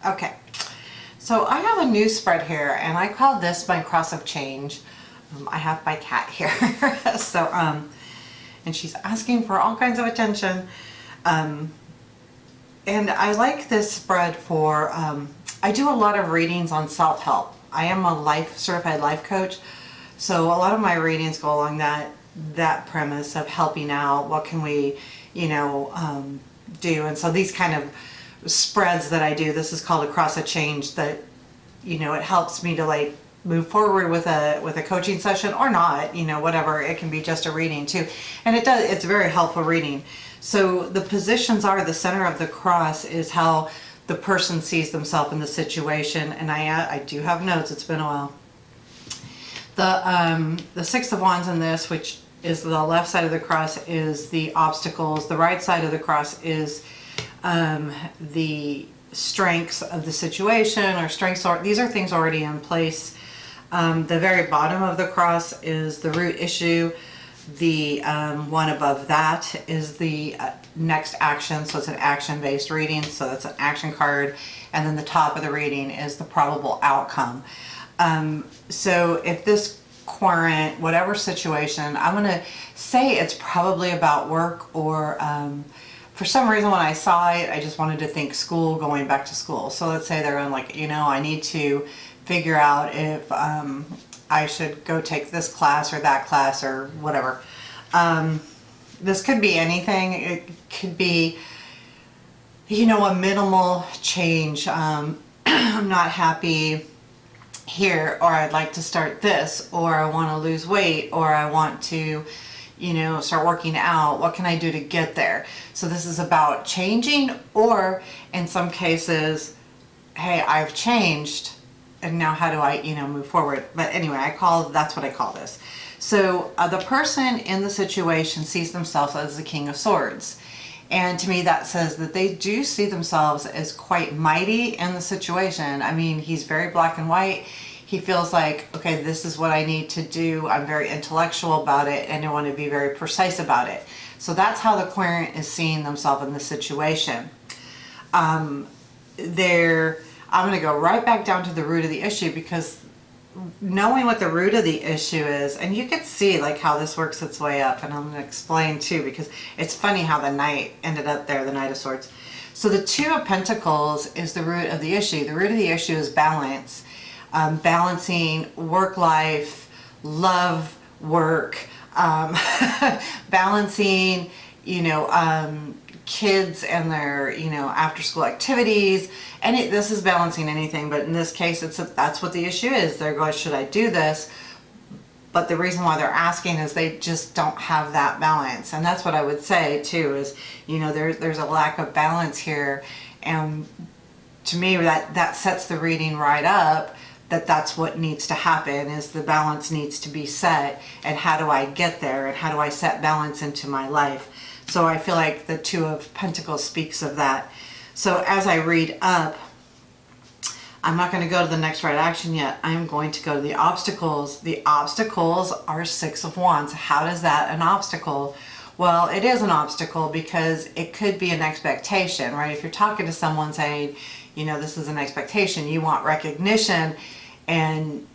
Okay, so I have a new spread here, and I call this my cross of change. I have my cat here, and she's asking for all kinds of attention. And I like this spread for, I do a lot of readings on self-help. I am a certified life coach, so a lot of my readings go along that premise of helping out. What can we, do? And so these kind of spreads that I do, this is called a cross of change, that it helps me to like move forward with a coaching session or not, whatever. It can be just a reading too, and it's a very helpful reading. So the positions are, the center of the cross is how the person sees themselves in the situation, and I do have notes. It's been a while. The Six of Wands in this, which is the left side of the cross, is the obstacles. The right side of the cross is the strengths of the situation, or strengths, or these are things already in place. The very bottom of the cross is the root issue. The one above that is the next action, so it's an action-based reading, so that's an action card. And then the top of the reading is the probable outcome. So if this querent, whatever situation, I'm going to say it's probably about work, or for some reason when I saw it, I just wanted to think school, going back to school. So let's say they're in like, I need to figure out if I should go take this class or that class or whatever. This could be anything. It could be, a minimal change. I'm not happy here, or I'd like to start this, or I want to lose weight, or I want to, start working out. What can I do to get there? So this is about changing, or in some cases, hey, I've changed, and now how do I, move forward? But anyway, that's what I call this. So the person in the situation sees themselves as the King of Swords. And to me, that says that they do see themselves as quite mighty in the situation. I mean, he's very black and white. He feels like, okay, this is what I need to do. I'm very intellectual about it, and I want to be very precise about it. So that's how the querent is seeing themselves in the situation. I'm going to go right back down to the root of the issue, because knowing what the root of the issue is, and you can see like how this works its way up, and I'm going to explain too, because it's funny how the Knight ended up there, the Knight of Swords. So the Two of Pentacles is the root of the issue. The root of the issue is balance. Balancing work life, love, work, balancing, kids and their, after school activities. And this is balancing anything, but in this case, that's what the issue is. They're going, should I do this? But the reason why they're asking is they just don't have that balance. And that's what I would say too, is, there's a lack of balance here. And to me, that sets the reading right up, that's what needs to happen, is the balance needs to be set. And how do I get there? And how do I set balance into my life? So I feel like the Two of Pentacles speaks of that. So as I read up, I'm not going to go to the next right action yet. I'm going to go to the obstacles. The obstacles are Six of Wands. How is that an obstacle? Well, it is an obstacle because it could be an expectation, right? If you're talking to someone saying, this is an expectation, you want recognition, and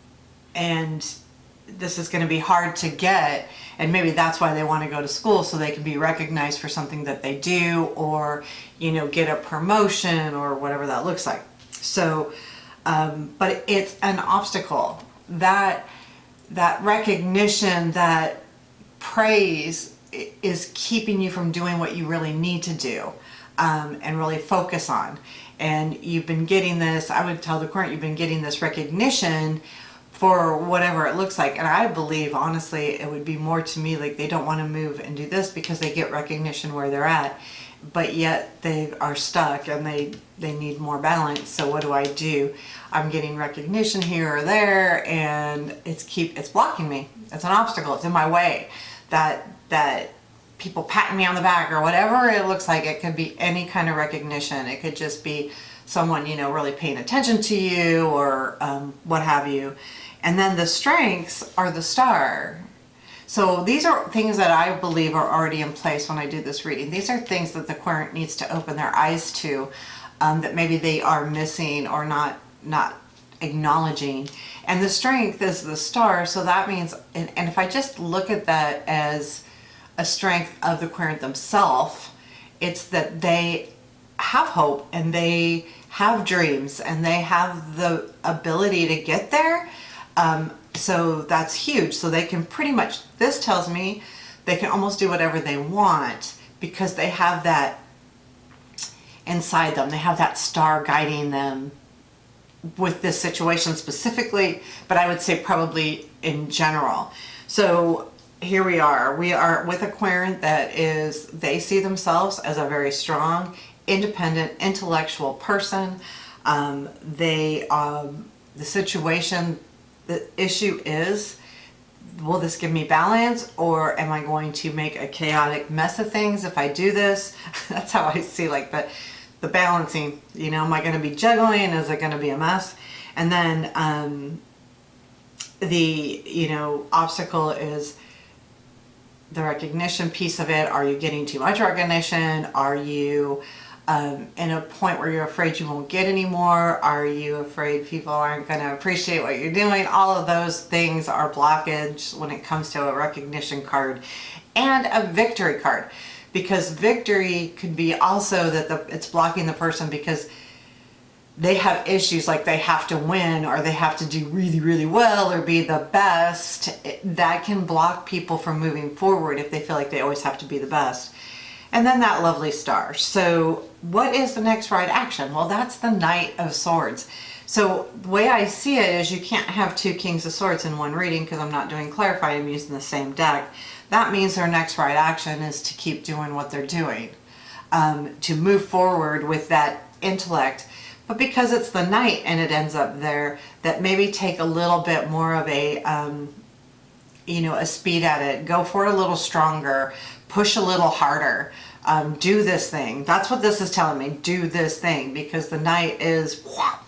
this is going to be hard to get, and maybe that's why they want to go to school, so they can be recognized for something that they do, or get a promotion, or whatever that looks like. So but it's an obstacle. That recognition, that praise is keeping you from doing what you really need to do, and really focus on. And you've been getting this, I would tell the querent, you've been getting this recognition for whatever it looks like. And I believe, honestly, it would be more to me like they don't want to move and do this because they get recognition where they're at, but yet they are stuck and they need more balance. So what do? I'm getting recognition here or there, and it's blocking me. It's an obstacle. It's in my way. That people patting me on the back or whatever it looks like. It could be any kind of recognition. It could just be someone, really paying attention to you, or what have you. And then the strengths are the Star. So these are things that I believe are already in place when I do this reading. These are things that the querent needs to open their eyes to. that maybe they are missing or not acknowledging. And the strength is the star, so that means, and if I just look at that as a strength of the querent themselves, it's that they have hope and they have dreams and they have the ability to get there. So that's huge. So they can pretty much, this tells me they can almost do whatever they want because they have that inside them. They have that star guiding them with this situation specifically, but I would say probably in general. So here we are with a querent that is, they see themselves as a very strong, independent, intellectual person. The situation, the issue is, will this give me balance, or am I going to make a chaotic mess of things if I do this? That's how I see like the balancing, you know, am I going to be juggling? Is it going to be a mess? And then the, you know, obstacle is the recognition piece of it. Are you getting too much recognition? Are you in a point where you're afraid you won't get any more? Are you afraid people aren't going to appreciate what you're doing? All of those things are blockage when it comes to a recognition card and a victory card. Because victory could be also that it's blocking the person because they have issues like they have to win or they have to do really, really well or be the best. That can block people from moving forward if they feel like they always have to be the best. And then that lovely star. So what is the next right action? Well, that's the Knight of Swords. So the way I see it is you can't have two Kings of Swords in one reading because I'm not doing clarify, I'm using the same deck. That means their next right action is to keep doing what they're doing, to move forward with that intellect. But because it's the Knight and it ends up there, that maybe take a little bit more of a, you know, a speed at it, go for it a little stronger, push a little harder, do this thing. That's what this is telling me, do this thing, because the Knight is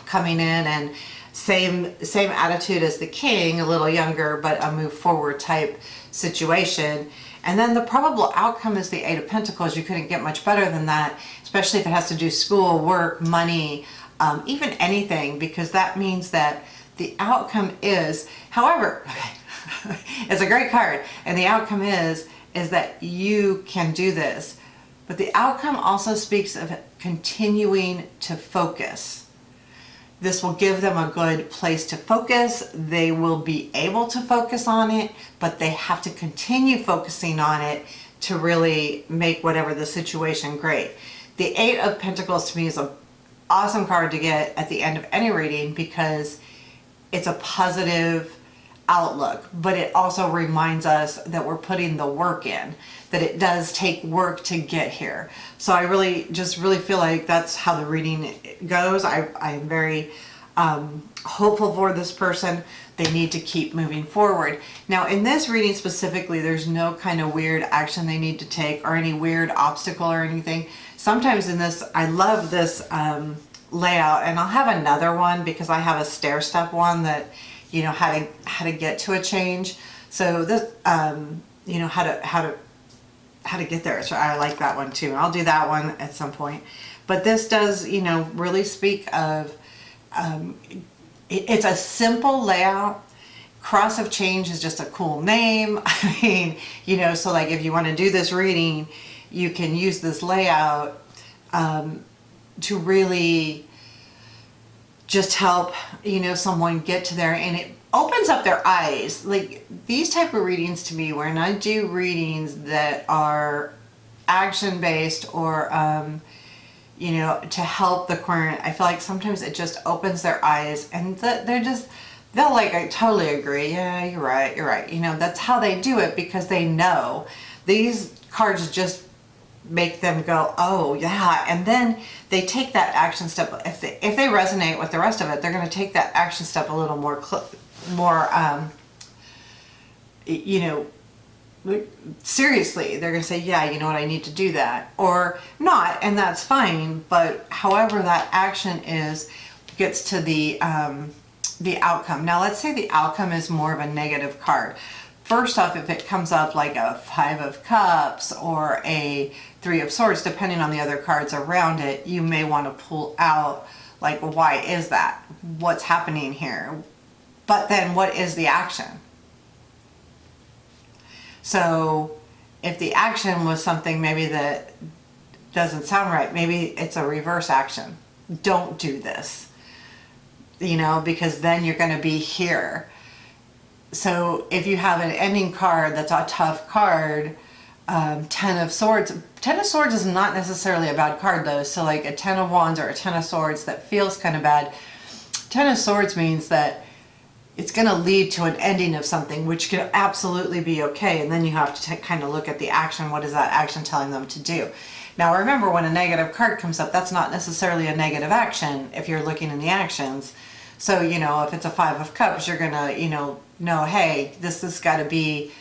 coming in and same attitude as the King, a little younger, but a move forward type situation. And then the probable outcome is the Eight of Pentacles. You couldn't get much better than that, especially if it has to do school, work, money, even anything, because that means that the outcome is, however, okay, it's a great card, and the outcome is that you can do this. But the outcome also speaks of continuing to focus. This will give them a good place to focus. They will be able to focus on it, but they have to continue focusing on it to really make whatever the situation great. The Eight of Pentacles to me is an awesome card to get at the end of any reading because it's a positive outlook, but it also reminds us that we're putting the work in, that it does take work to get here. So I really feel like that's how the reading goes. I'm very hopeful for this person. They need to keep moving forward. Now in this reading specifically, there's no kind of weird action they need to take or any weird obstacle or anything. Sometimes in this, I love this layout, and I'll have another one because I have a stair step one that, you know, how to get to a change. So this, you know, how to get there. So I like that one too. I'll do that one at some point. But this does, you know, really speak of, it's a simple layout. Cross of Change is just a cool name. I mean, you know, so like if you want to do this reading, you can use this layout to really just help, you know, someone get to there, and it opens up their eyes. Like these type of readings to me, when I do readings that are action based or you know, to help the querent, I feel like sometimes it just opens their eyes, and they'll like, I totally agree, yeah, you're right, you know, that's how they do it because they know. These cards just make them go, oh yeah, and then they take that action step. If they resonate with the rest of it, they're going to take that action step a little more you know, seriously. They're going to say, yeah, you know what, I need to do that, or not, and that's fine. But however that action gets to the outcome. Now let's say the outcome is more of a negative card. first off, if it comes up like a 5 of Cups or a 3 of Swords, depending on the other cards around it, you may want to pull out, like, why is that? What's happening here? But then what is the action? So if the action was something maybe that doesn't sound right, maybe it's a reverse action. Don't do this, you know, because then you're going to be here. So if you have an ending card that's a tough card, 10 of Swords. 10 of Swords is not necessarily a bad card though. So like a 10 of Wands or a 10 of Swords that feels kind of bad. 10 of Swords means that it's going to lead to an ending of something, which could absolutely be okay. And then you have to kind of look at the action. What is that action telling them to do? Now remember, when a negative card comes up, that's not necessarily a negative action if you're looking in the actions. So, you know, if it's a 5 of Cups, you're going to, you know, hey, this has got to be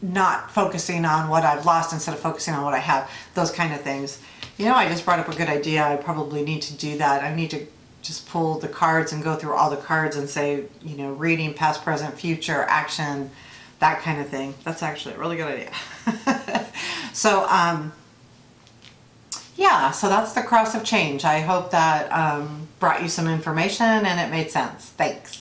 not focusing on what I've lost instead of focusing on what I have. Those kind of things. You know, I just brought up a good idea. I probably need to do that. I need to just pull the cards and go through all the cards and say, you know, reading, past, present, future, action, that kind of thing. That's actually a really good idea. So, yeah, so that's the cross of change. I hope that brought you some information and it made sense. Thanks.